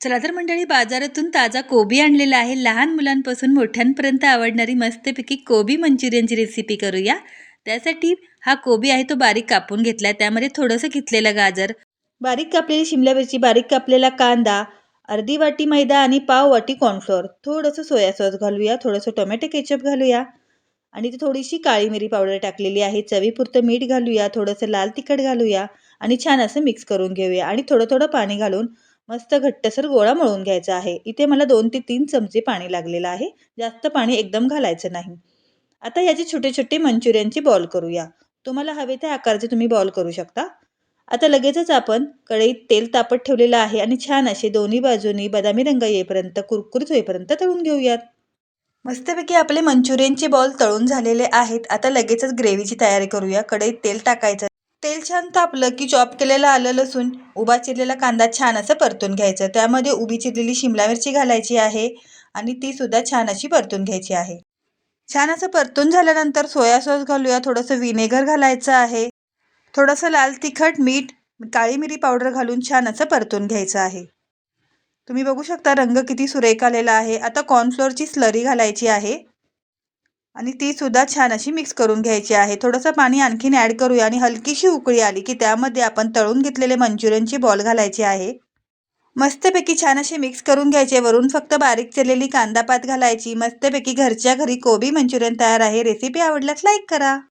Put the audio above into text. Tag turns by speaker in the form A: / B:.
A: चला तर मंडळी, बाजारातून ताजा कोबी आणलेला आहे. लहान मुलांपासून मोठ्यांपर्यंत आवडणारी मस्तपैकी कोबी मंचुरियनची रेसिपी करूया. त्यासाठी हा कोबी आहे तो बारीक कापून घेतला. त्यामध्ये थोडंसं किसलेलं गाजर, बारीक कापलेली शिमला मिरची, बारीक कापलेला कांदा, अर्धी वाटी मैदा आणि पाव वाटी कॉर्नफ्लोअर, थोडंसं सोया सॉस घालूया, थोडंसं टोमॅटो केचप घालूया आणि थोडीशी काळी मिरी पावडर टाकलेली आहे. चवीपुरतं मीठ घालूया, थोडंसं लाल तिखट घालूया आणि छान असं मिक्स करून घेऊया आणि थोडं थोडं पाणी घालून मस्त घट्टसर गोळा मळून घ्यायचा आहे. इथे मला 2 ते 3 चमचे पाणी लागलेलं आहे. जास्त पाणी एकदम घालायचं नाही. आता याचे छोटे छोटे मंचुरियनचे बॉल करूया. तुम्हाला हवे त्या आकाराचे तुम्ही बॉल करू शकता. आता लगेचच आपण कढईत तेल तापत ठेवलेलं आहे आणि छान असे दोन्ही बाजूनी बदामी रंग येईपर्यंत, कुरकुरीत होईपर्यंत तळून घेऊयात. मस्तपैकी आपले मंचुरियनचे बॉल तळून झालेले आहेत. आता लगेचच ग्रेव्हीची तयारी करूया. कढईत तेल टाकायचं. तेल छान तापलं की चॉप केलेलं आलं लसूण, उभा चिरलेला कांदा छान असं परतून घ्यायचं. त्यामध्ये उभी चिरलेली शिमला मिरची घालायची आहे आणि ती सुद्धा छान अशी परतून घ्यायची आहे. छान असं परतून झाल्यानंतर सोया सॉस घालूया, थोडंसं व्हिनेगर घालायचं आहे, थोडंसं लाल तिखट, मीठ, काळी मिरी पावडर घालून छान असं परतून घ्यायचं आहे. तुम्ही बघू शकता रंग किती सुरेख आलेला आहे. आता कॉर्नफ्लोअरची स्लरी घालायची आहे आणि ती सुद्धा छान अशी मिक्स करून घ्यायची आहे. थोडंसं पाणी आणखीन ॲड करूया आणि हलकीशी उकळी आली की त्यामध्ये आपण तळून घेतलेले मंचुरियनचे बॉल घालायचे आहे. मस्तपैकी छान असे मिक्स करून घ्यायचे. वरून फक्त बारीक चिरलेली कांदा पात घालायची. मस्तपैकी घरच्या घरी कोबी मंचुरियन तयार आहे. रेसिपी आवडल्यास लाईक करा.